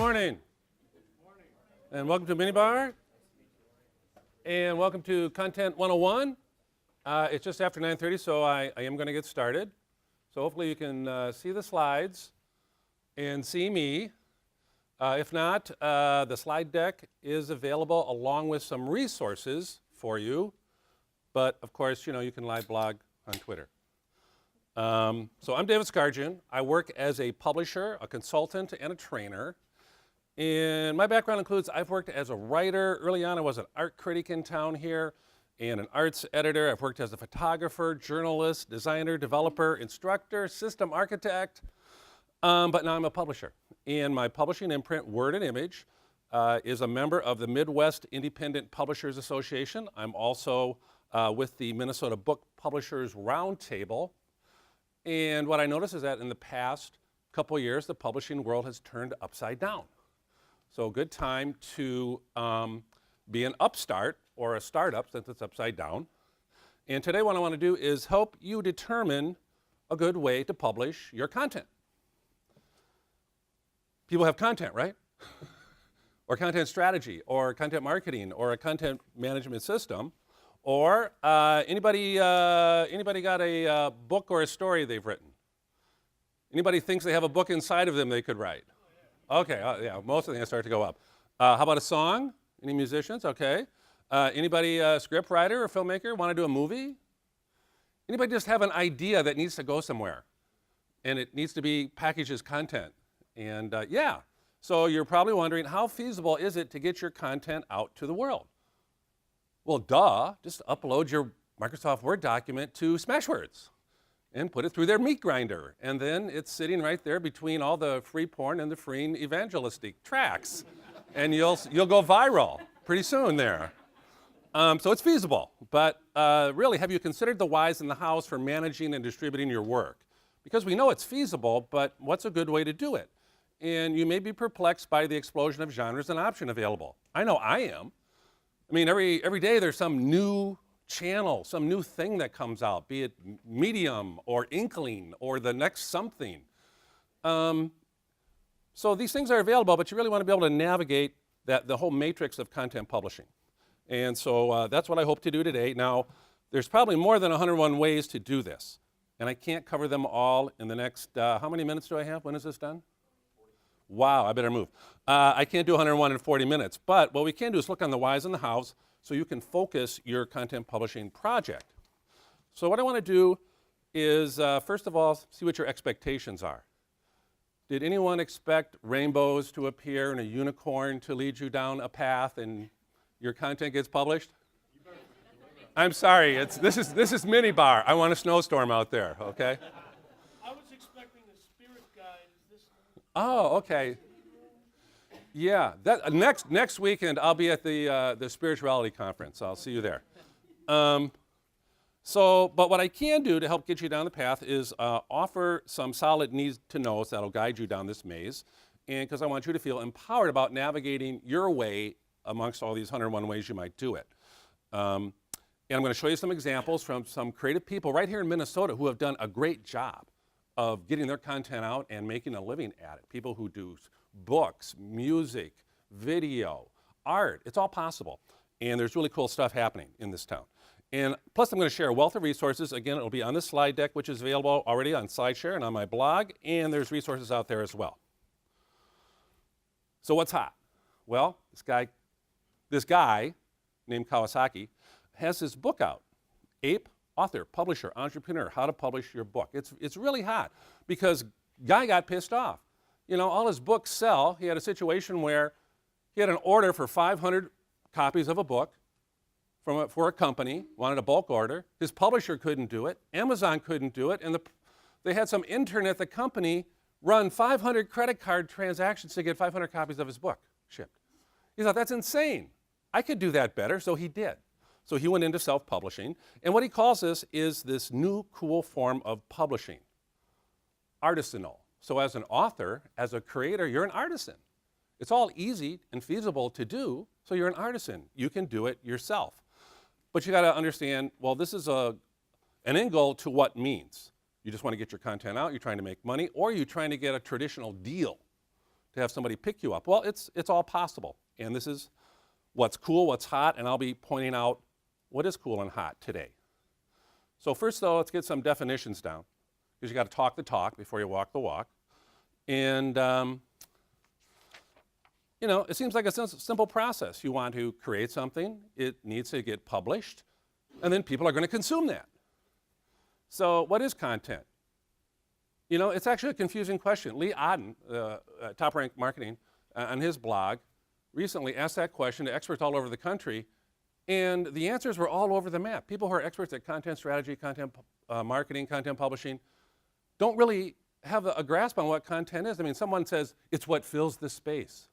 morning. And welcome to MinneBar. And welcome to Content 101. It's just after 9:30, so I am going to get started. So hopefully you can see the slides and see me. If not, the slide deck is available along with some resources for you. But of course, you know, you can live blog on Twitter. So I'm David Skarjan. I work as a publisher, a consultant, and a trainer. And my background includes I've worked as a writer. Early on, I was an art critic in town here and an arts editor. I've worked as a photographer, journalist, designer, developer, instructor, system architect. But now I'm a publisher. And my publishing imprint, Word and Image, is a member of the Midwest Independent Publishers Association. I'm also with the Minnesota Book Publishers Roundtable. And what I noticed is that in the past couple of years, the publishing world has turned upside down. So a good time to be an upstart or a startup since it's upside down. And today what I want to do is help you determine a good way to publish your content. People have content, right? Or content strategy, or content marketing, or a content management system. Or anybody got a book or a story they've written? Anybody thinks they have a book inside of them they could write? Okay, yeah, most of the things start to go up. How about a song? Any musicians? Okay. Anybody a script writer or filmmaker want to do a movie? Anybody just have an idea that needs to go somewhere and it needs to be packaged as content? And yeah, so you're probably wondering, how feasible is it to get your content out to the world? Well, duh, just upload your Microsoft Word document to Smashwords and put it through their meat grinder. And then it's sitting right there between all the free porn and the free evangelistic tracks. And you'll go viral pretty soon there. So it's feasible. But really, have you considered the whys and the hows for managing and distributing your work? Because we know it's feasible, but what's a good way to do it? And you may be perplexed by the explosion of genres and options available. I know I am. I mean, every day there's some new channel, some new thing that comes out, be it Medium or Inkling or the next something. So these things are available, but you really want to be able to navigate the whole matrix of content publishing. And so that's what I hope to do today. Now, there's probably more than 101 ways to do this. And I can't cover them all in the next, how many minutes do I have? When is this done? Wow, I better move. I can't do 101 in 40 minutes, but what we can do is look on the whys and the hows so you can focus your content publishing project. So what I want to do is, first of all, see what your expectations are. Did anyone expect rainbows to appear and a unicorn to lead you down a path and your content gets published? I'm sorry, this is MinneBar. I want a snowstorm out there, okay? I was expecting a spirit guide. Is this? Oh, okay. Yeah, next weekend I'll be at the spirituality conference. I'll see you there. But what I can do to help get you down the path is offer some solid need-to-knows that'll guide you down this maze, and because I want you to feel empowered about navigating your way amongst all these 101 ways you might do it. And I'm going to show you some examples from some creative people right here in Minnesota who have done a great job of getting their content out and making a living at it. People who do books, music, video, art, it's all possible. And there's really cool stuff happening in this town. And plus I'm going to share a wealth of resources. Again, it'll be on the slide deck, which is available already on SlideShare and on my blog, and there's resources out there as well. So what's hot? Well, this guy named Kawasaki has this book out, Ape, Author, Publisher, Entrepreneur, How to Publish Your Book. It's really hot because guy got pissed off. You know, all his books sell. He had a situation where he had an order for 500 copies of a book for a company, wanted a bulk order. His publisher couldn't do it. Amazon couldn't do it. And they had some intern at the company run 500 credit card transactions to get 500 copies of his book shipped. He thought, that's insane. I could do that better, so he did. So he went into self-publishing. And what he calls this is this new cool form of publishing, artisanal. So as an author, as a creator, you're an artisan. It's all easy and feasible to do, so you're an artisan. You can do it yourself. But you got to understand, well, this is an end goal to what means. You just want to get your content out, you're trying to make money, or you're trying to get a traditional deal. to have somebody pick you up? Well, it's all possible. And this is what's cool, what's hot, and I'll be pointing out what is cool and hot today. So first, though, let's get some definitions down, because you got to talk the talk before you walk the walk. And you know, it seems like a simple process. You want to create something, it needs to get published, and then people are going to consume that. So what is content? You know, it's actually a confusing question. Lee Odden, Top Rank Marketing, on his blog, recently asked that question to experts all over the country, and the answers were all over the map. People who are experts at content strategy, content marketing, content publishing, don't really have a grasp on what content is. I mean, someone says, it's what fills the space.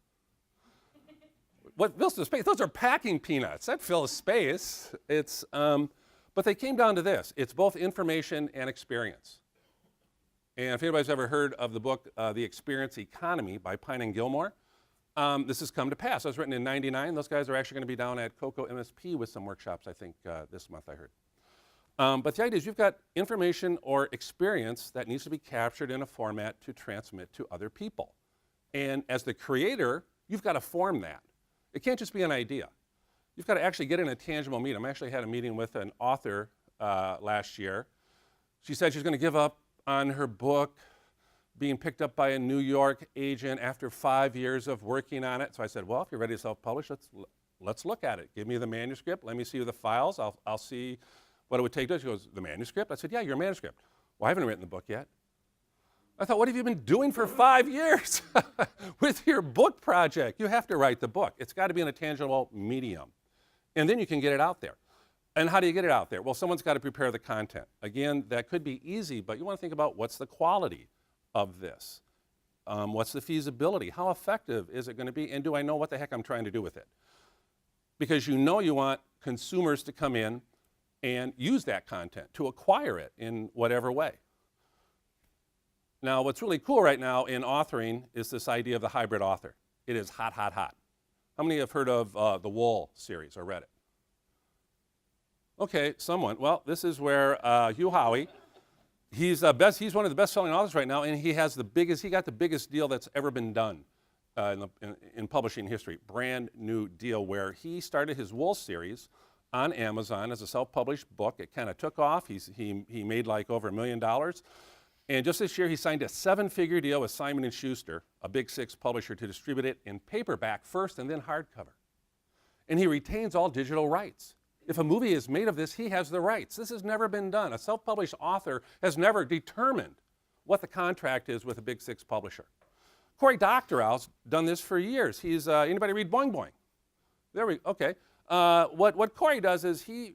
What fills the space? Those are packing peanuts. That fills space. It's, but they came down to this. It's both information and experience. And if anybody's ever heard of the book, The Experience Economy by Pine and Gilmore, this has come to pass. It was written in '99. Those guys are actually going to be down at Cocoa MSP with some workshops, I think, this month, I heard. But the idea is you've got information or experience that needs to be captured in a format to transmit to other people. And as the creator, you've got to form that. It can't just be an idea. You've got to actually get in a tangible meeting. I actually had a meeting with an author last year. She said she's going to give up on her book being picked up by a New York agent after 5 years of working on it. So I said, well, if you're ready to self-publish, let's look at it. Give me the manuscript. Let me see the files. I'll see what it would take to. She goes, the manuscript? I said, yeah, your manuscript. Well, I haven't written the book yet. I thought, what have you been doing for 5 years with your book project? You have to write the book. It's got to be in a tangible medium. And then you can get it out there. And how do you get it out there? Well, someone's got to prepare the content. Again, that could be easy, but you want to think about what's the quality of this? What's the feasibility? How effective is it going to be? And do I know what the heck I'm trying to do with it? Because you know you want consumers to come in and use that content, to acquire it in whatever way. Now, what's really cool right now in authoring is this idea of the hybrid author. It is hot, hot, hot. How many have heard of the Wool series or read it? Okay, someone. Well, this is where Hugh Howey, he's one of the best-selling authors right now, and he got the biggest deal that's ever been done in publishing history. Brand new deal where he started his Wool series on Amazon as a self-published book. It kind of took off. He made like over $1 million. And just this year, he signed a 7-figure deal with Simon & Schuster, a Big Six publisher, to distribute it in paperback first and then hardcover. And he retains all digital rights. If a movie is made of this, he has the rights. This has never been done. A self-published author has never determined what the contract is with a Big Six publisher. Cory Doctorow's done this for years. Anybody read Boing Boing? Okay. What Cory does is he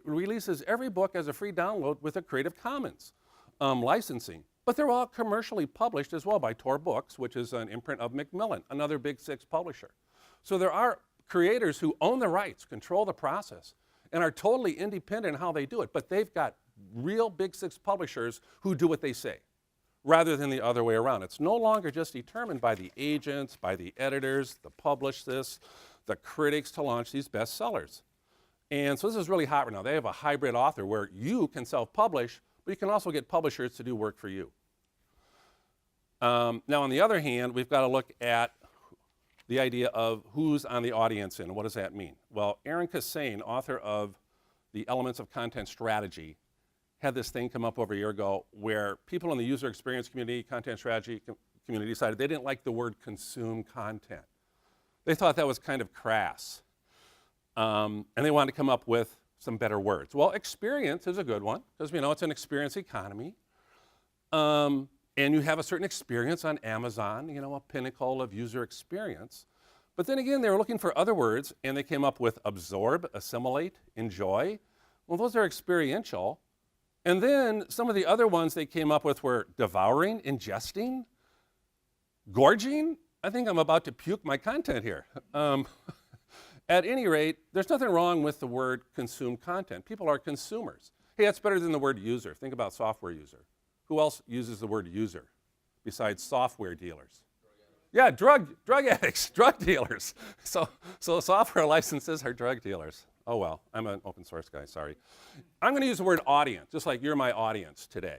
releases every book as a free download with a Creative Commons licensing. But they're all commercially published as well by Tor Books, which is an imprint of Macmillan, another Big Six publisher. So there are creators who own the rights, control the process, and are totally independent in how they do it. But they've got real Big Six publishers who do what they say, rather than the other way around. It's no longer just determined by the agents, by the editors, the publicists, the critics to launch these bestsellers. And so this is really hot right now. They have a hybrid author where you can self-publish, but you can also get publishers to do work for you. Now, on the other hand, we've got to look at the idea of who's on the audience and what does that mean? Well, Aaron Kassane, author of The Elements of Content Strategy, had this thing come up over a year ago where people in the user experience community, content strategy community decided they didn't like the word consume content. They thought that was kind of crass. And they wanted to come up with some better words. Well, experience is a good one because we know it's an experience economy. And you have a certain experience on Amazon, you know, a pinnacle of user experience. But then again, they were looking for other words, and they came up with absorb, assimilate, enjoy. Well, those are experiential. And then some of the other ones they came up with were devouring, ingesting, gorging. I think I'm about to puke my content here. At any rate, there's nothing wrong with the word consume content. People are consumers. Hey, that's better than the word user. Think about software user. Who else uses the word user besides software dealers? Yeah, drug addicts, drug dealers. So software licenses are drug dealers. Oh well, I'm an open source guy, sorry. I'm going to use the word audience, just like you're my audience today.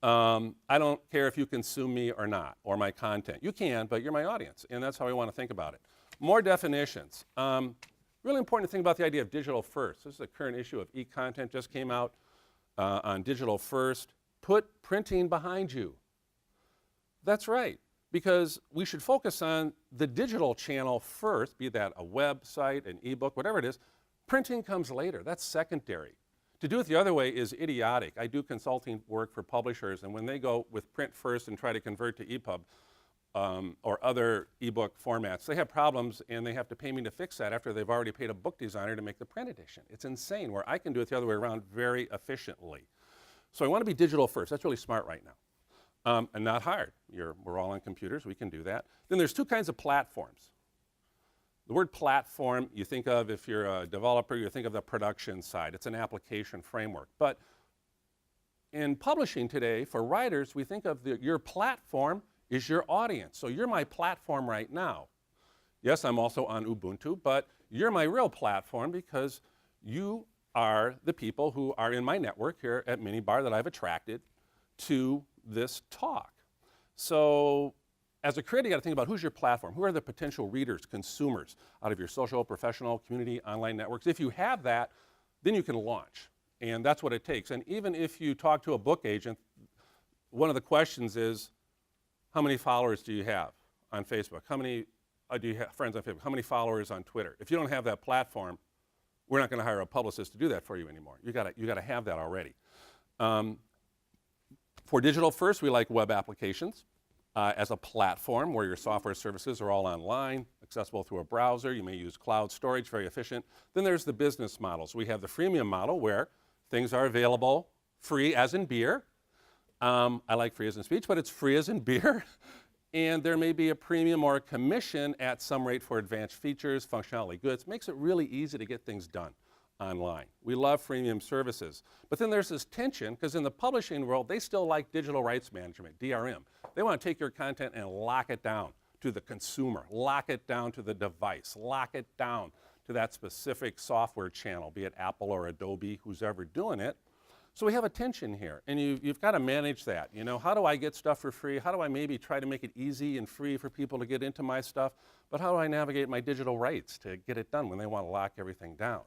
I don't care if you consume me or not, or my content. You can, but you're my audience, and that's how I want to think about it. More definitions. Really important to think about the idea of digital first. This is a current issue of e-content, just came out on digital first. Put printing behind you. That's right, because we should focus on the digital channel first, be that a website, an ebook, whatever it is. Printing comes later. That's secondary. To do it the other way is idiotic. I do consulting work for publishers, and when they go with print first and try to convert to EPUB or other ebook formats, they have problems and they have to pay me to fix that after they've already paid a book designer to make the print edition. It's insane, where I can do it the other way around very efficiently. So I want to be digital first. That's really smart right now. And not hard. We're all on computers. We can do that. Then there's two kinds of platforms. The word platform, you think of, if you're a developer, you think of the production side. It's an application framework. But in publishing today, for writers, we think of your platform is your audience. So you're my platform right now. Yes, I'm also on Ubuntu, but you're my real platform because you are the people who are in my network here at MinneBar that I've attracted to this talk. So as a creator, you got to think about who's your platform. Who are the potential readers, consumers out of your social, professional, community, online networks? If you have that, then you can launch. And that's what it takes. And even if you talk to a book agent, one of the questions is, how many followers do you have on Facebook? How many do you have friends on Facebook? How many followers on Twitter? If you don't have that platform, we're not going to hire a publicist to do that for you anymore. You got to have that already. For digital first, we like web applications as a platform where your software services are all online, accessible through a browser. You may use cloud storage, very efficient. Then there's the business models. We have the freemium model where things are available free as in beer. I like free as in speech, but it's free as in beer. And there may be a premium or a commission at some rate for advanced features, functionality, goods. Makes it really easy to get things done online. We love freemium services. But then there's this tension, because in the publishing world, they still like digital rights management, DRM. They want to take your content and lock it down to the consumer, lock it down to the device, lock it down to that specific software channel, be it Apple or Adobe, who's ever doing it. So we have a tension here, and you've got to manage that. You know, how do I get stuff for free? How do I maybe try to make it easy and free for people to get into my stuff? But how do I navigate my digital rights to get it done when they want to lock everything down?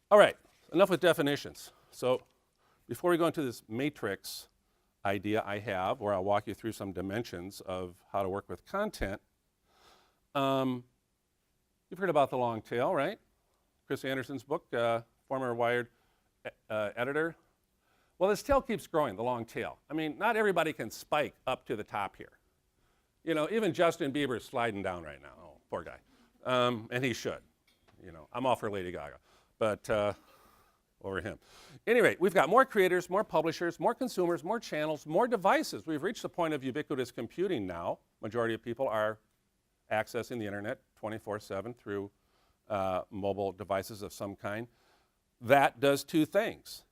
All right, enough with definitions. So before we go into this matrix idea I have, where I'll walk you through some dimensions of how to work with content, you've heard about the long tail, right? Chris Anderson's book, former Wired editor. Well, this tail keeps growing, the long tail. I mean, not everybody can spike up to the top here. You know, even Justin Bieber's sliding down right now. Oh, poor guy. And he should. You know, I'm all for Lady Gaga, but over him. Anyway, we've got more creators, more publishers, more consumers, more channels, more devices. We've reached the point of ubiquitous computing now. Majority of people are accessing the internet 24/7 through mobile devices of some kind. That does two things.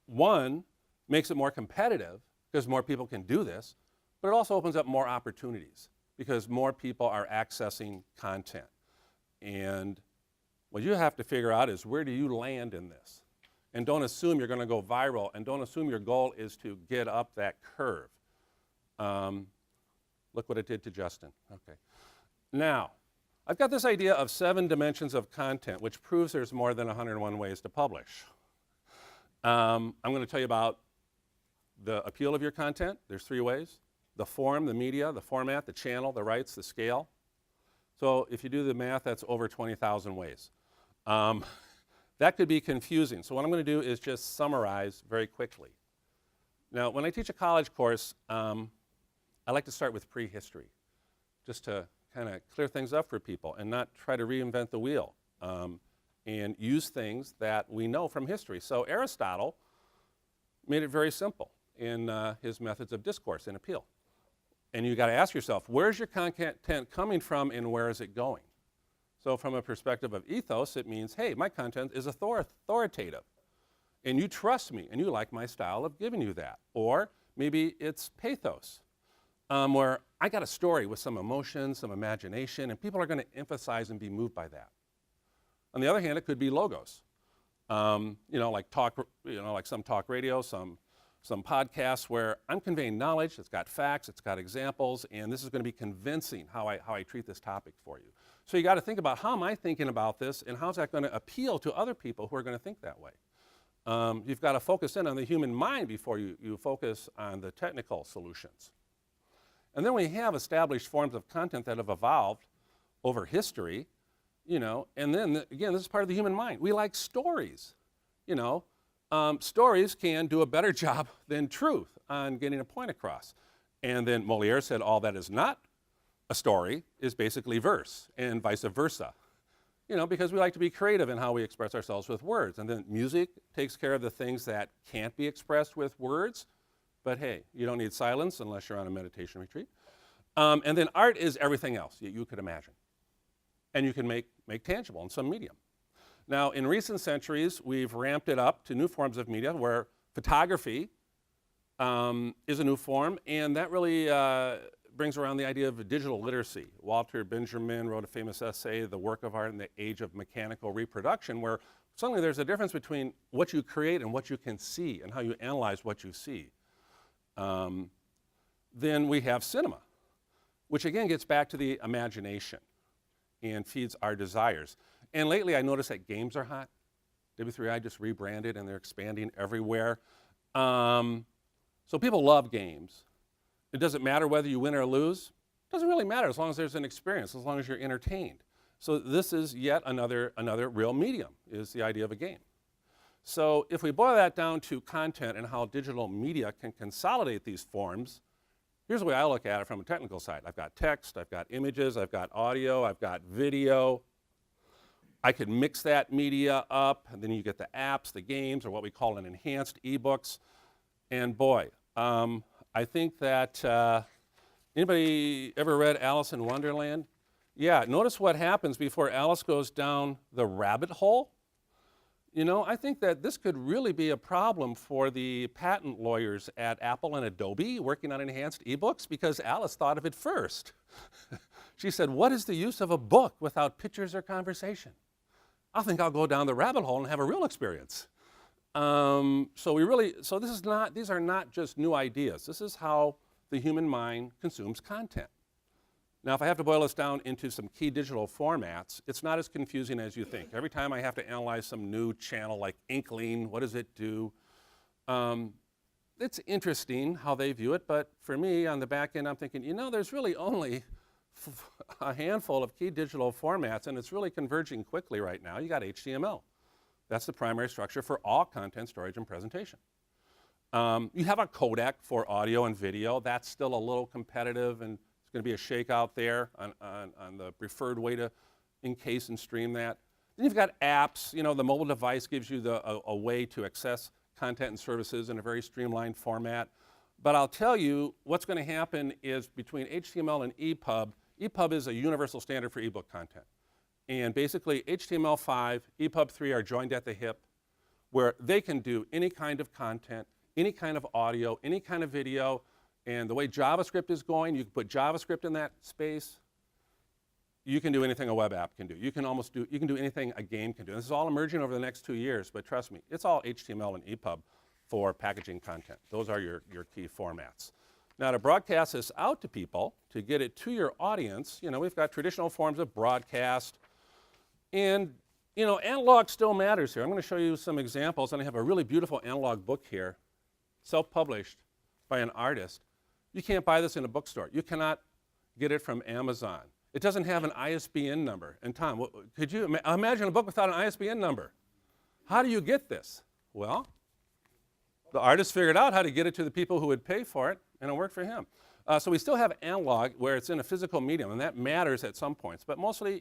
One, makes it more competitive because more people can do this, but it also opens up more opportunities because more people are accessing content. And what you have to figure out is, where do you land in this? And don't assume you're going to go viral, and don't assume your goal is to get up that curve. Look what it did to Justin. Okay. Now, I've got this idea of 7 dimensions of content, which proves there's more than 101 ways to publish. I'm going to tell you about the appeal of your content. There's 3 ways. The form, the media, the format, the channel, the rights, the scale. So if you do the math, that's over 20,000 ways. That could be confusing. So what I'm going to do is just summarize very quickly. Now, when I teach a college course, I like to start with prehistory, just to kind of clear things up for people and not try to reinvent the wheel, and use things that we know from history. So Aristotle made it very simple in his methods of discourse and appeal. And you got to ask yourself, where's your content coming from and where is it going? So from a perspective of ethos, it means, hey, my content is authoritative, and you trust me, and you like my style of giving you that. Or maybe it's pathos, where I got a story with some emotion, some imagination, and people are going to emphasize and be moved by that. On the other hand, it could be logos, Like like some talk radio, some podcasts where I'm conveying knowledge. It's got facts, it's got examples, and this is going to be convincing how I treat this topic for you. So you got to think about, how am I thinking about this, and how's that going to appeal to other people who are going to think that way? You've got to focus in on the human mind before you focus on the technical solutions. And then we have established forms of content that have evolved over history, and then again, this is part of the human mind. We like stories, Stories can do a better job than truth on getting a point across. And then Molière said all that is not a story is basically verse, and vice versa. Because we like to be creative in how we express ourselves with words. And then music takes care of the things that can't be expressed with words. But hey, you don't need silence unless you're on a meditation retreat. And then art is everything else you could imagine. And you can make tangible in some medium. Now, in recent centuries, we've ramped it up to new forms of media where photography is a new form, and that really brings around the idea of digital literacy. Walter Benjamin wrote a famous essay, The Work of Art in the Age of Mechanical Reproduction, where suddenly there's a difference between what you create and what you can see and how you analyze what you see. Then we have cinema, which again gets back to the imagination and feeds our desires. And lately I noticed that games are hot. W3I just rebranded and they're expanding everywhere. So people love games. It doesn't matter whether you win or lose. It doesn't really matter as long as there's an experience, as long as you're entertained. So this is yet another real medium, is the idea of a game. So if we boil that down to content and how digital media can consolidate these forms, here's the way I look at it from a technical side. I've got text, I've got images, I've got audio, I've got video. I could mix that media up, and then you get the apps, the games, or what we call an enhanced ebooks. And boy, I think that, anybody ever read Alice in Wonderland? Yeah, notice what happens before Alice goes down the rabbit hole. I think that this could really be a problem for the patent lawyers at Apple and Adobe working on enhanced ebooks, because Alice thought of it first. She said, what is the use of a book without pictures or conversation? I think I'll go down the rabbit hole and have a real experience. So these are not just new ideas. This is how the human mind consumes content. Now, if I have to boil this down into some key digital formats, it's not as confusing as you think. Every time I have to analyze some new channel like Inkling, what does it do? It's interesting how they view it, but for me, on the back end, I'm thinking, there's really only a handful of key digital formats, and it's really converging quickly right now. You got HTML. That's the primary structure for all content storage and presentation. You have a codec for audio and video. That's still a little competitive, and it's going to be a shakeout there on the preferred way to encase and stream that. Then you've got apps. The mobile device gives you a way to access content and services in a very streamlined format. But I'll tell you, what's going to happen is between HTML and EPUB, EPUB is a universal standard for ebook content. And basically, HTML5, EPUB 3 are joined at the hip, where they can do any kind of content, any kind of audio, any kind of video. And the way JavaScript is going, you can put JavaScript in that space. You can do anything a web app can do. You can do anything a game can do. This is all emerging over the next 2 years, but trust me, it's all HTML and EPUB for packaging content. Those are your key formats. Now, to broadcast this out to people, to get it to your audience, we've got traditional forms of broadcast. And, analog still matters here. I'm going to show you some examples, and I have a really beautiful analog book here, self-published by an artist. You can't buy this in a bookstore. You cannot get it from Amazon. It doesn't have an ISBN number. And Tom, could you imagine a book without an ISBN number? How do you get this? Well, the artist figured out how to get it to the people who would pay for it, and it worked for him. So we still have analog where it's in a physical medium, and that matters at some points. But mostly,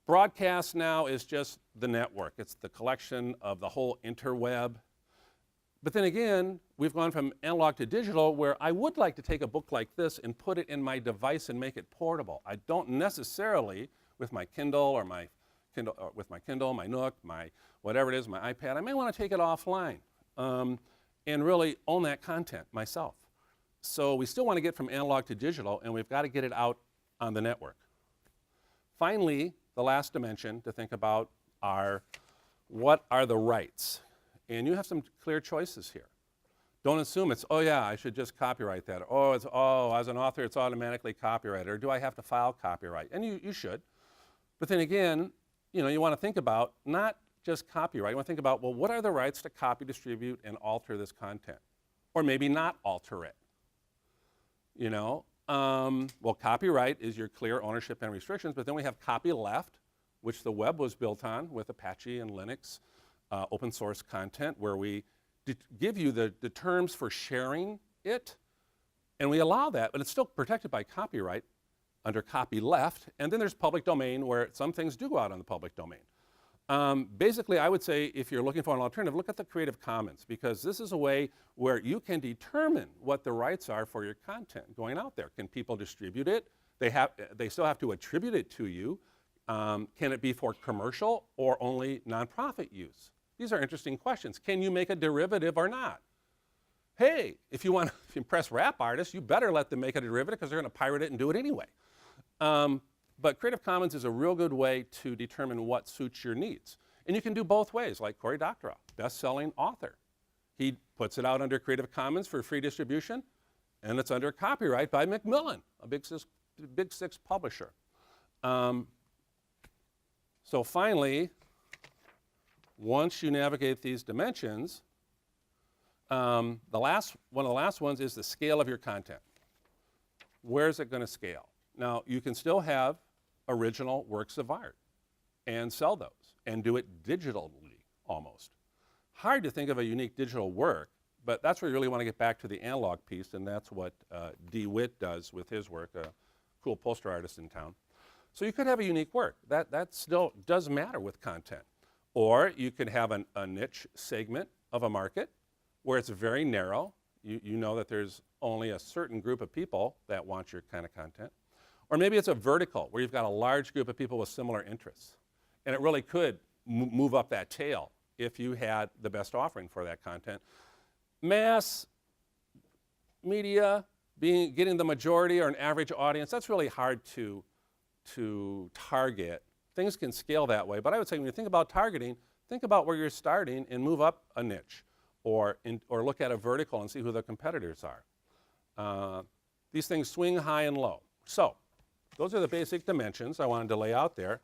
broadcast now is just the network. It's the collection of the whole interweb. But then again, we've gone from analog to digital, where I would like to take a book like this and put it in my device and make it portable. I don't necessarily, with my Kindle, my Nook, my whatever it is, my iPad, I may want to take it offline and really own that content myself. So we still want to get from analog to digital, and we've got to get it out on the network. Finally, the last dimension to think about are what are the rights? And you have some clear choices here. Don't assume it's, oh yeah, I should just copyright that. Oh, as an author, it's automatically copyrighted. Or do I have to file copyright? And you should. But then again, you want to think about not just copyright. You want to think about, well, what are the rights to copy, distribute, and alter this content? Or maybe not alter it. Well, copyright is your clear ownership and restrictions, but then we have copyleft, which the web was built on with Apache and Linux open source content, where we give you the terms for sharing it, and we allow that, but it's still protected by copyright under copyleft. And then there's public domain, where some things do go out on the public domain. Basically, I would say if you're looking for an alternative, look at the Creative Commons, because this is a way where you can determine what the rights are for your content going out there. Can people distribute it? They still have to attribute it to you. Can it be for commercial or only nonprofit use? These are interesting questions. Can you make a derivative or not? Hey, if you want to impress rap artists, you better let them make a derivative, because they're going to pirate it and do it anyway. But Creative Commons is a real good way to determine what suits your needs. And you can do both ways, like Cory Doctorow, best-selling author. He puts it out under Creative Commons for free distribution, and it's under copyright by Macmillan, a big six publisher. So finally, once you navigate these dimensions, one of the last ones is the scale of your content. Where's it going to scale? Now, you can still have original works of art and sell those and do it digitally almost. Hard to think of a unique digital work, but that's where you really want to get back to the analog piece, and that's what DeWitt does with his work, a cool poster artist in town. So you could have a unique work. That still does matter with content. Or you could have a niche segment of a market where it's very narrow. You know that there's only a certain group of people that want your kind of content. Or maybe it's a vertical, where you've got a large group of people with similar interests. And it really could move up that tail if you had the best offering for that content. Mass media, getting the majority or an average audience, that's really hard to target. Things can scale that way, but I would say when you think about targeting, think about where you're starting and move up a niche, or look at a vertical and see who the competitors are. These things swing high and low. So those are the basic dimensions I wanted to lay out there.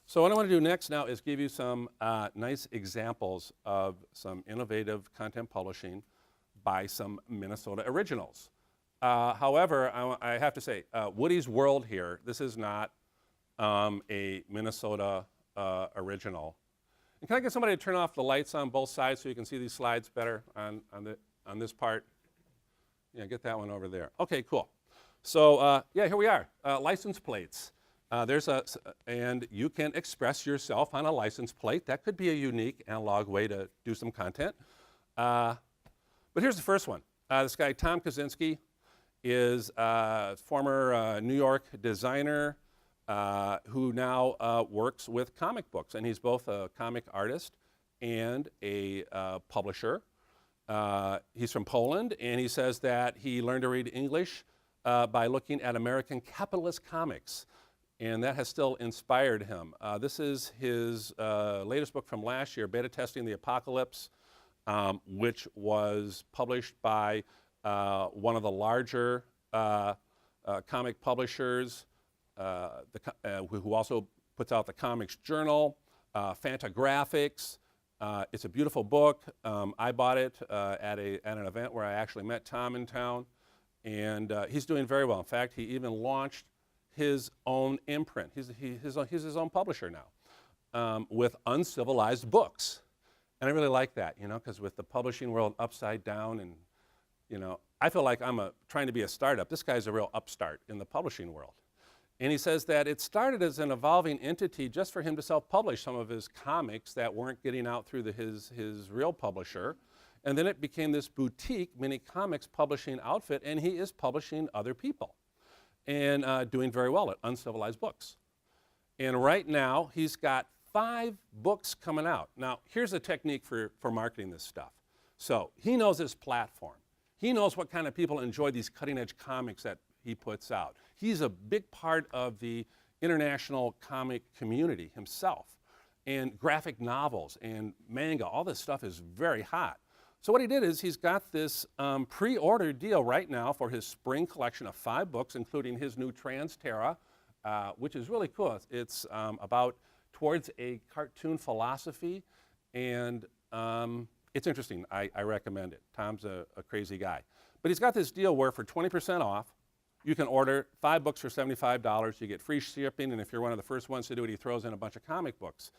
So what I want to do next now is give you some nice examples of some innovative content publishing by some Minnesota originals. However, I have to say, Woody's World here, this is not a Minnesota original. And can I get somebody to turn off the lights on both sides so you can see these slides better on this part? Yeah, get that one over there. Okay, cool. So yeah, here we are, license plates. And you can express yourself on a license plate. That could be a unique analog way to do some content. But here's the first one. This guy, Tom Kaczynski, is a former New York designer who now works with comic books. And he's both a comic artist and a publisher. He's from Poland, and he says that he learned to read English by looking at American capitalist comics. And that has still inspired him. This is his latest book from last year, Beta Testing the Apocalypse, which was published by one of the larger comic publishers, who also puts out the Comics Journal, Fantagraphics. It's a beautiful book. I bought it at an event where I actually met Tom in town, and he's doing very well. In fact, he even launched his own imprint. He's his own publisher now, with Uncivilized Books. And I really like that, because with the publishing world upside down, and I feel like I'm trying to be a startup. This guy's a real upstart in the publishing world. And he says that it started as an evolving entity just for him to self-publish some of his comics that weren't getting out through his real publisher. And then it became this boutique mini comics publishing outfit, and he is publishing other people and doing very well at Uncivilized Books. And right now, he's got 5 books coming out. Now, here's a technique for marketing this stuff. So he knows his platform. He knows what kind of people enjoy these cutting-edge comics that he puts out. He's a big part of the international comic community himself. and graphic novels and manga. All this stuff is very hot. So what he did is he's got this pre-order deal right now for his spring collection of 5 books, including his new Trans Terra, which is really cool. It's about towards a cartoon philosophy, and it's interesting. I recommend it. Tom's a crazy guy. But he's got this deal where for 20% off, you can order 5 books for $75. You get free shipping, and if you're one of the first ones to do it, he throws in a bunch of comic books.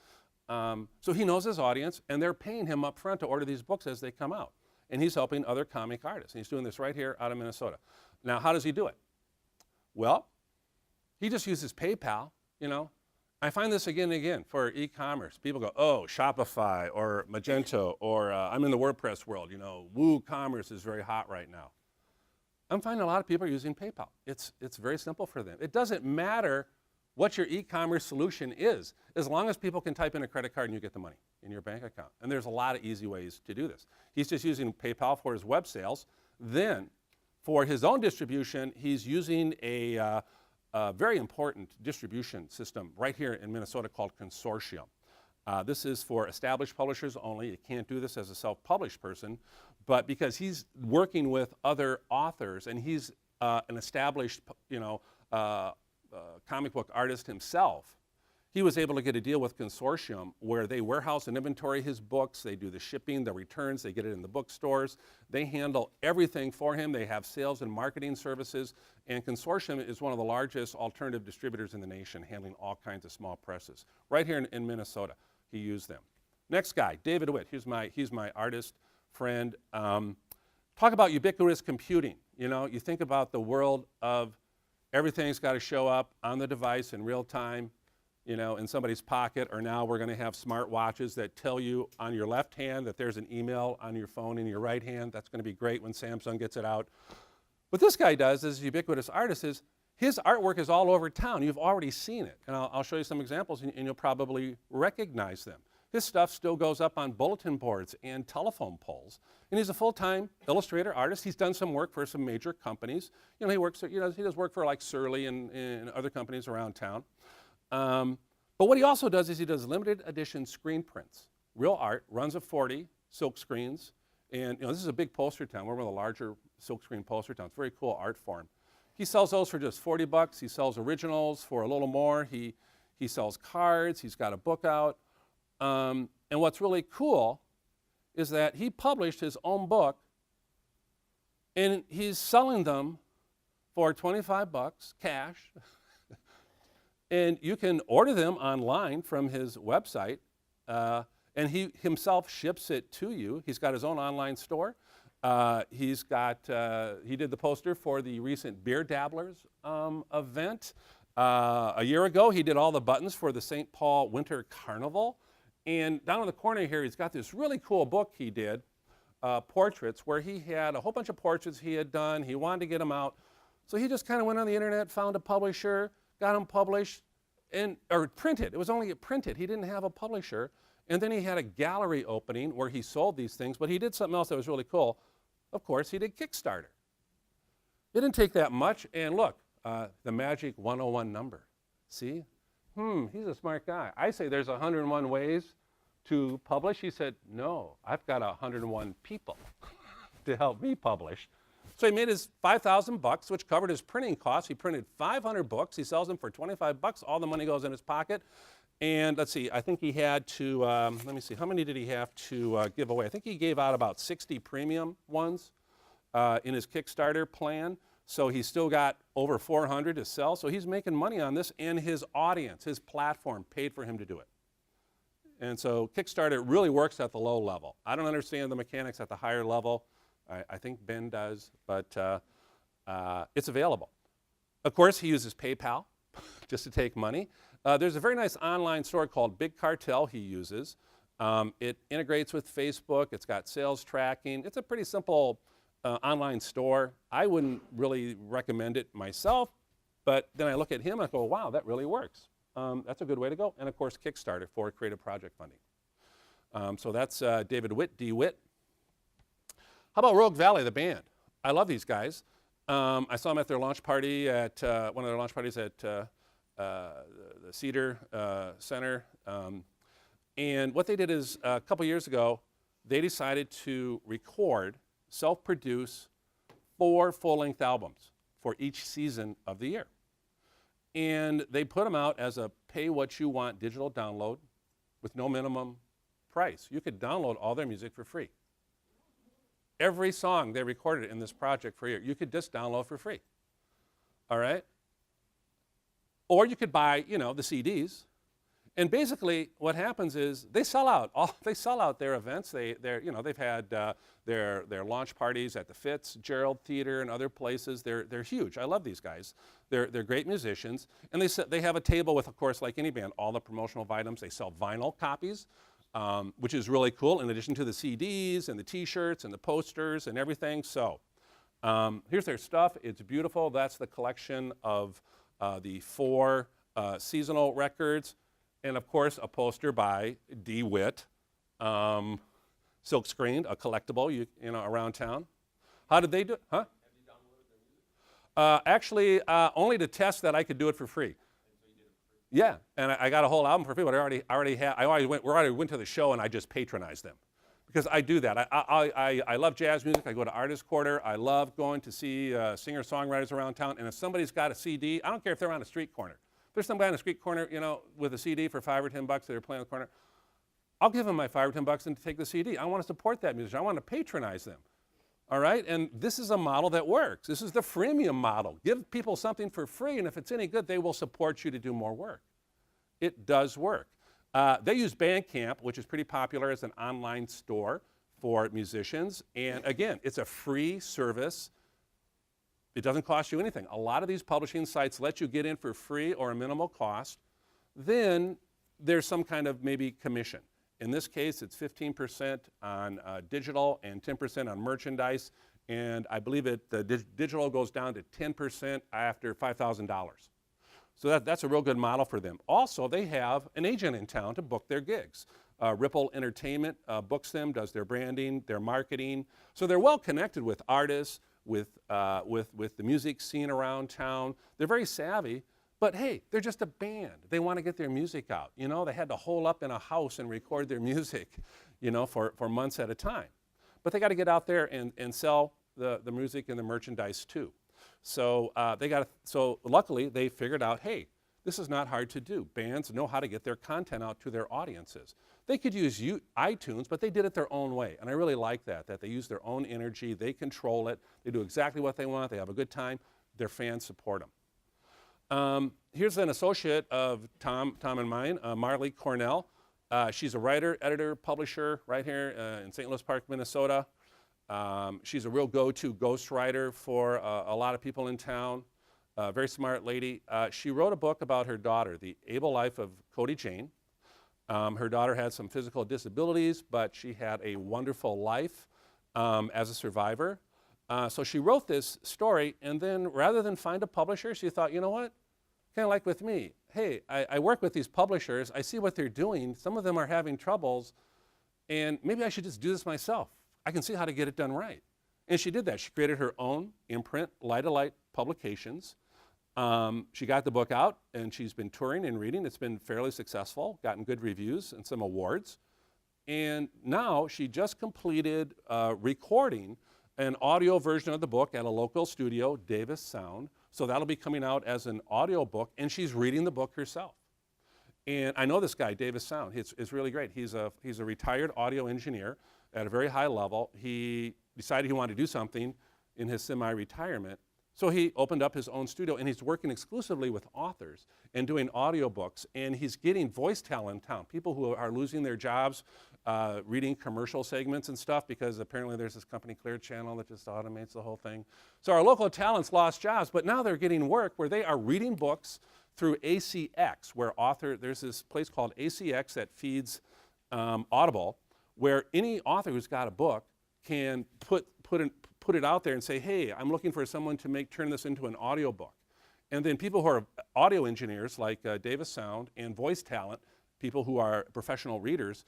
So he knows his audience, and they're paying him up front to order these books as they come out. And he's helping other comic artists. And he's doing this right here out of Minnesota. Now, how does he do it? Well, he just uses PayPal, you know. I find this again and again for e-commerce. People go, oh, Shopify or Magento, or I'm in the WordPress world, you know, WooCommerce is very hot right now. I'm finding a lot of people are using PayPal. It's very simple for them. It doesn't matter what your e-commerce solution is, as long as people can type in a credit card and you get the money in your bank account. And there's a lot of easy ways to do this. He's just using PayPal for his web sales. Then, for his own distribution, he's using a very important distribution system right here in Minnesota called Consortium. This is for established publishers only. You can't do this as a self-published person, but because he's working with other authors and he's an established, you know, comic book artist himself, he was able to get a deal with Consortium where they warehouse and inventory his books, they do the shipping, the returns, they get it in the bookstores, they handle everything for him, they have sales and marketing services, and Consortium is one of the largest alternative distributors in the nation, handling all kinds of small presses. Right here in Minnesota, he used them. Next guy, David Witt, he's my artist friend. Talk about ubiquitous computing. You know, you think about the world of everything's got to show up on the device in real time, you know, in somebody's pocket, or now we're going to have smart watches that tell you on your left hand that there's an email on your phone in your right hand. That's going to be great when Samsung gets it out. What this guy does as a ubiquitous artist is his artwork is all over town. You've already seen it. And I'll show you some examples and you'll probably recognize them. His stuff still goes up on bulletin boards and telephone poles. And he's a full-time illustrator artist. He's done some work for some major companies. You know, he works, you know, he does work for like Surly and other companies around town. But what he also does is he does limited edition screen prints. Real art, runs of 40 silk screens. And you know, this is a big poster town. We're one of the larger silk screen poster towns. Very cool art form. He sells those for just 40 bucks. He sells originals for a little more. He sells cards. He's got a book out. And what's really cool is that he published his own book and he's selling them for 25 bucks cash. And you can order them online from his website, and he himself ships it to you. He's got his own online store. He did the poster for the recent Beer Dabblers event. A year ago, he did all the buttons for the St. Paul Winter Carnival. And down in the corner here, he's got this really cool book he did, portraits, where he had a whole bunch of portraits he had done. He wanted to get them out. So he just kind of went on the internet, found a publisher, got them published, or printed. It was only printed. He didn't have a publisher. And then he had a gallery opening where he sold these things, but he did something else that was really cool. Of course, he did Kickstarter. It didn't take that much. And look, the magic 101 number. See? He's a smart guy. I say there's 101 ways to publish. He said, no, I've got 101 people to help me publish. So he made his 5,000 bucks, which covered his printing costs. He printed 500 books. He sells them for 25 bucks. All the money goes in his pocket. And let's see, I think he had to, let me see, how many did he have to give away? I think he gave out about 60 premium ones in his Kickstarter plan. So he's still got over 400 to sell. So he's making money on this, and his audience, his platform, paid for him to do it. And so Kickstarter really works at the low level. I don't understand the mechanics at the higher level. I think Ben does, but it's available. Of course, he uses PayPal just to take money. There's a very nice online store called Big Cartel he uses. It integrates with Facebook. It's got sales tracking. It's a pretty simple online store. I wouldn't really recommend it myself, but then I look at him and I go, wow, that really works. That's a good way to go. And of course, Kickstarter for creative project funding. So that's David Witt, D-Witt. How about Rogue Valley, the band? I love these guys. I saw them at their launch party at one of their launch parties at the Cedar Center. And what they did is a couple years ago, they decided to record, self-produce 4 full-length albums for each season of the year. And they put them out as a pay-what-you-want digital download with no minimum price. You could download all their music for free. Every song they recorded in this project for a year, you could just download for free. All right? Or you could buy, you know, the CDs. And basically, what happens is they sell out. They sell out their events. They've had their launch parties at the Fitzgerald Theater and other places. They're huge. I love these guys. They're great musicians, and they have a table with, of course, like any band, all the promotional items. They sell vinyl copies, which is really cool. In addition to the CDs and the T-shirts and the posters and everything. So here's their stuff. It's beautiful. That's the collection of the 4 seasonal records. And of course, a poster by DeWitt, silk screened, a collectible, you know, around town. How did they do it? Huh? Have you downloaded their music? Actually, only to test that I could do it for free. And so you did it for free? Yeah, and I got a whole album for free. But we already went to the show, and I just patronized them because I do that. I love jazz music. I go to Artist Quarter. I love going to see singer-songwriters around town. And if somebody's got a CD, I don't care if they're on a street corner. There's some guy on a street corner, you know, with a CD for $5 or $10 that they're playing on the corner. I'll give them my $5 or $10 and take the CD. I want to support that musician. I want to patronize them. All right? And this is a model that works. This is the freemium model. Give people something for free, and if it's any good, they will support you to do more work. It does work. They use Bandcamp, which is pretty popular as an online store for musicians. And again, it's a free service. It doesn't cost you anything. A lot of these publishing sites let you get in for free or a minimal cost. Then there's some kind of maybe commission. In this case, it's 15% on digital and 10% on merchandise. And I believe the digital goes down to 10% after $5,000. So that's a real good model for them. Also, they have an agent in town to book their gigs. Ripple Entertainment books them, does their branding, their marketing. So they're well connected with artists, with the music scene around town. They're very savvy, but hey, they're just a band. They want to get their music out. You know, they had to hole up in a house and record their music, you know, for months at a time. But they got to get out there and sell the music and the merchandise too. So so luckily they figured out, hey, this is not hard to do. Bands know how to get their content out to their audiences. They could use iTunes, but they did it their own way. And I really like that they use their own energy. They control it. They do exactly what they want. They have a good time. Their fans support them. Here's an associate of Tom and mine, Marley Cornell. She's a writer, editor, publisher right here in St. Louis Park, Minnesota. She's a real go-to ghostwriter for a lot of people in town. Very smart lady. She wrote a book about her daughter, The Able Life of Cody Jane. Her daughter had some physical disabilities, but she had a wonderful life as a survivor. So she wrote this story, and then rather than find a publisher, she thought, you know what? Kind of like with me. Hey, I work with these publishers. I see what they're doing. Some of them are having troubles, and maybe I should just do this myself. I can see how to get it done right. And she did that. She created her own imprint, Light of Light Publications. She got the book out, and she's been touring and reading. It's been fairly successful, gotten good reviews and some awards. And now she just completed recording an audio version of the book at a local studio, Davis Sound. So that'll be coming out as an audio book, and she's reading the book herself. And I know this guy, Davis Sound. It's really great. He's a retired audio engineer at a very high level. He decided he wanted to do something in his semi-retirement. So he opened up his own studio, and he's working exclusively with authors and doing audiobooks, and he's getting voice talent in town, people who are losing their jobs reading commercial segments and stuff, because apparently there's this company, Clear Channel, that just automates the whole thing. So our local talents lost jobs, but now they're getting work where they are reading books through ACX, where there's this place called ACX that feeds Audible, where any author who's got a book can put it out there and say, hey, I'm looking for someone to turn this into an audio book. And then people who are audio engineers like Davis Sound and voice talent, people who are professional readers,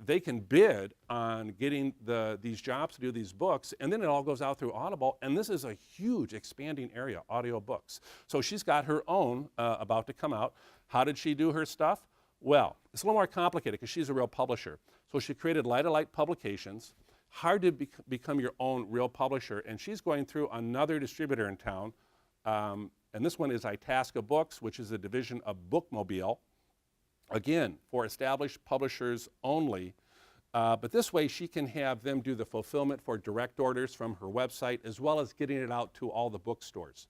they can bid on getting these jobs to do these books, and then it all goes out through Audible, and this is a huge expanding area, audio books. So she's got her own about to come out. How did she do her stuff? Well, it's a little more complicated because she's a real publisher. So she created Light of Light Publications, hard to become your own real publisher, and she's going through another distributor in town, and this one is Itasca Books, which is a division of Bookmobile, again, for established publishers only. But this way she can have them do the fulfillment for direct orders from her website, as well as getting it out to all the bookstores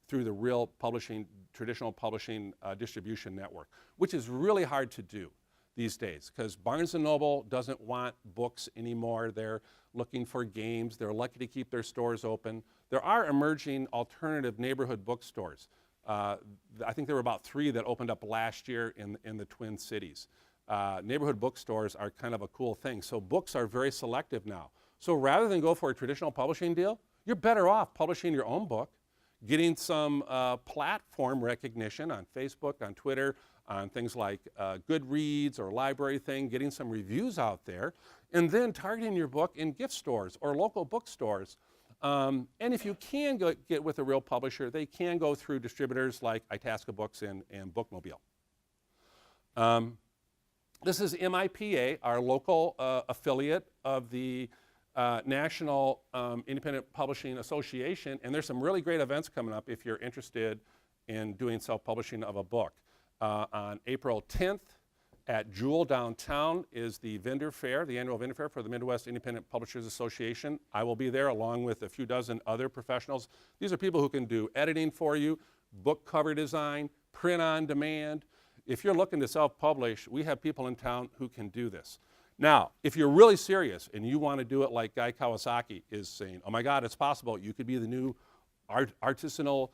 through the real publishing, traditional publishing distribution network, which is really hard to do these days because Barnes & Noble doesn't want books anymore. They're looking for games. They're lucky to keep their stores open. There are emerging alternative neighborhood bookstores. I think there were about 3 that opened up last year in the Twin Cities. Neighborhood bookstores are kind of a cool thing. So books are very selective now. So rather than go for a traditional publishing deal, you're better off publishing your own book, getting some platform recognition on Facebook, on Twitter, on things like Goodreads or Library Thing, getting some reviews out there, and then targeting your book in gift stores or local bookstores. And if you can get with a real publisher, they can go through distributors like Itasca Books and Bookmobile. This is MIPA, our local affiliate of the National Independent Publishing Association, and there's some really great events coming up if you're interested in doing self-publishing of a book. On April 10th at Jewel downtown is the vendor fair, the annual vendor fair for the Midwest Independent Publishers Association. I will be there along with a few dozen other professionals. These are people who can do editing for you, book cover design, print on demand. If you're looking to self-publish, we have people in town who can do this. Now, if you're really serious and you want to do it like Guy Kawasaki is saying, oh my God, it's possible, you could be the new artisanal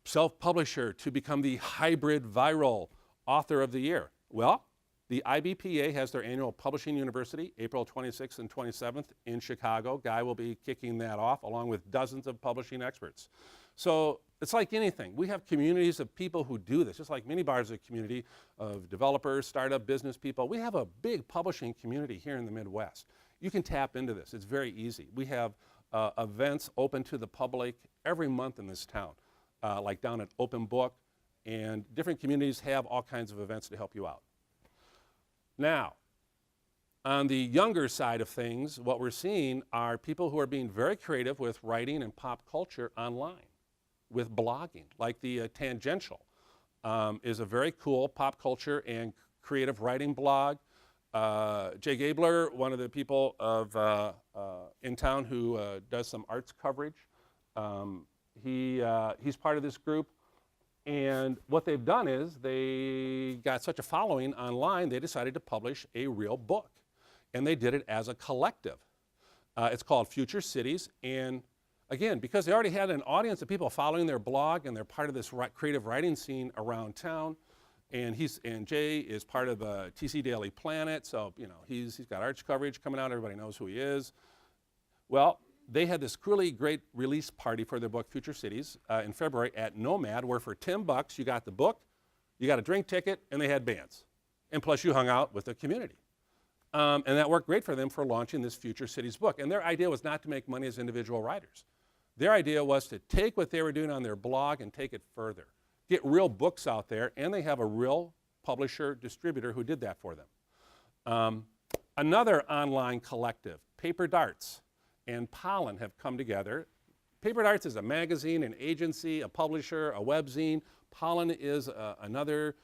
self-publisher to become the hybrid viral author of the year. Well, the IBPA has their annual Publishing University, April 26th and 27th in Chicago. Guy will be kicking that off along with dozens of publishing experts. So it's like anything. We have communities of people who do this, just like MinneBar is a community of developers, startup business people. We have a big publishing community here in the Midwest. You can tap into this. It's very easy. We have events open to the public every month in this town, like down at Open Book, and different communities have all kinds of events to help you out. Now, on the younger side of things, what we're seeing are people who are being very creative with writing and pop culture online, with blogging, like the Tangential is a very cool pop culture and creative writing blog. Jay Gabler, one of the people in town who does some arts coverage, he's part of this group. And what they've done is they got such a following online, they decided to publish a real book. And they did it as a collective. It's called Future Cities. And again, because they already had an audience of people following their blog and they're part of this creative writing scene around town. And Jay is part of TC Daily Planet, so he's got arts coverage coming out, everybody knows who he is. Well, they had this really great release party for their book, Future Cities, in February at Nomad, where for $10 you got the book, you got a drink ticket, and they had bands. And plus you hung out with the community. And that worked great for them for launching this Future Cities book. And their idea was not to make money as individual writers. Their idea was to take what they were doing on their blog and take it further. Get real books out there, and they have a real publisher, distributor who did that for them. Another online collective, Paper Darts and Pollen have come together. Paper Darts is a magazine, an agency, a publisher, a webzine. Pollen is another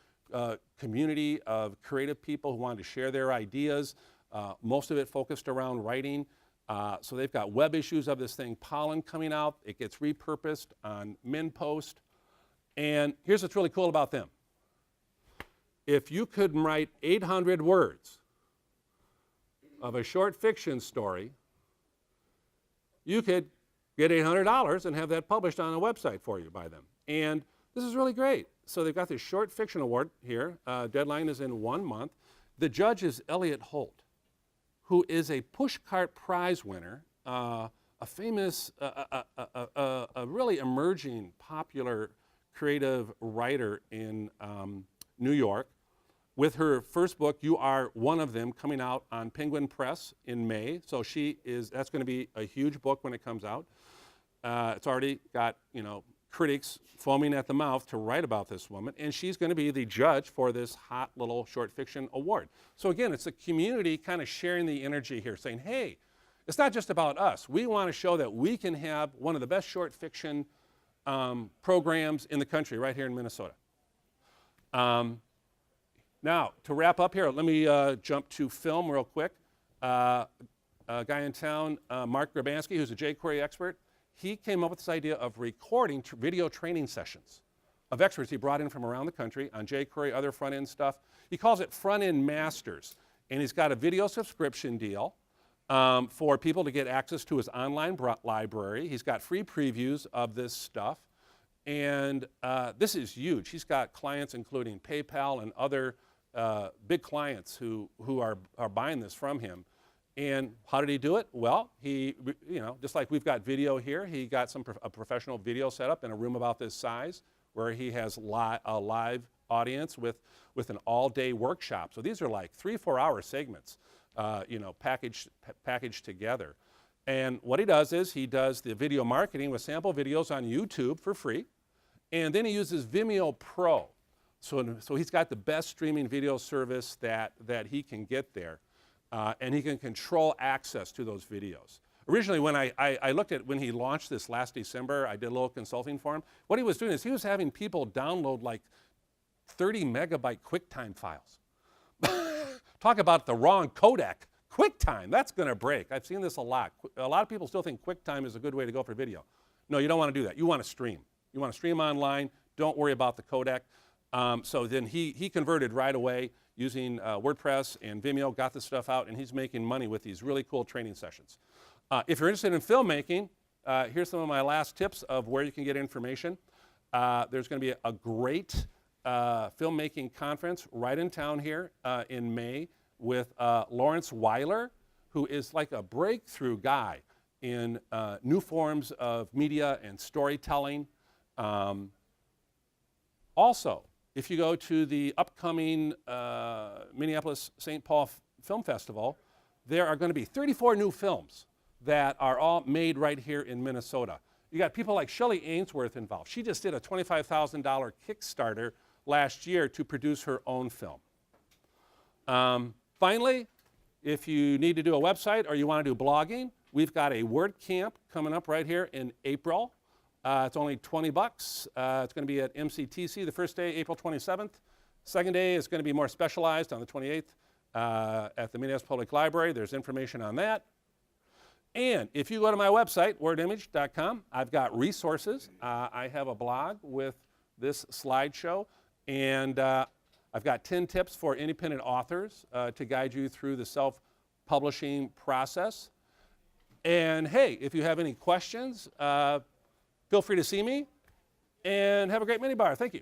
community of creative people who wanted to share their ideas, most of it focused around writing. So they've got web issues of this thing, Pollen, coming out. It gets repurposed on MinPost. And here's what's really cool about them. If you could write 800 words of a short fiction story, you could get $800 and have that published on a website for you by them. And this is really great. So they've got this short fiction award here. Deadline is in 1 month. The judge is Elliot Holt, who is a Pushcart Prize winner, a famous, a really emerging, popular, creative writer in New York. With her first book, You Are One of Them, coming out on Penguin Press in May. So that's going to be a huge book when it comes out. It's already got, critics foaming at the mouth to write about this woman, and she's going to be the judge for this hot little short fiction award. So again, it's a community kind of sharing the energy here, saying, hey, it's not just about us. We want to show that we can have one of the best short fiction programs in the country right here in Minnesota. Now, to wrap up here, let me jump to film real quick. A guy in town, Mark Grabansky, who's a jQuery expert, he came up with this idea of recording video training sessions of experts he brought in from around the country on jQuery, other front-end stuff. He calls it front-end masters, and he's got a video subscription deal for people to get access to his online library. He's got free previews of this stuff, and this is huge. He's got clients including PayPal and other big clients who are buying this from him. And how did he do it? Well, he, just like we've got video here, he got a professional video set up in a room about this size where he has a live audience with an all-day workshop. So these are like 3-4 hour segments, packaged together. And what he does is he does the video marketing with sample videos on YouTube for free, and then he uses Vimeo Pro. So he's got the best streaming video service that he can get there. And he can control access to those videos. Originally, when I looked at when he launched this last December, I did a little consulting for him. What he was doing is he was having people download like 30 megabyte QuickTime files. Talk about the wrong codec. QuickTime, that's going to break. I've seen this a lot. A lot of people still think QuickTime is a good way to go for video. No, you don't want to do that. You want to stream. You want to stream online. Don't worry about the codec. So then he converted right away using WordPress and Vimeo, got this stuff out, and he's making money with these really cool training sessions. If you're interested in filmmaking, here's some of my last tips of where you can get information. There's going to be a great filmmaking conference right in town here in May with Lawrence Weiler, who is like a breakthrough guy in new forms of media and storytelling. Also, if you go to the upcoming Minneapolis St. Paul Film Festival, there are going to be 34 new films that are all made right here in Minnesota. You got people like Shelley Ainsworth involved. She just did a $25,000 Kickstarter last year to produce her own film. Finally, if you need to do a website or you want to do blogging, we've got a WordCamp coming up right here in April. It's only $20. It's going to be at MCTC the first day, April 27th. Second day is going to be more specialized on the 28th at the Minneapolis Public Library. There's information on that. And if you go to my website, wordimage.com, I've got resources. I have a blog with this slideshow, and I've got 10 tips for independent authors to guide you through the self-publishing process. And hey, if you have any questions, feel free to see me, and have a great MinneBar. Thank you.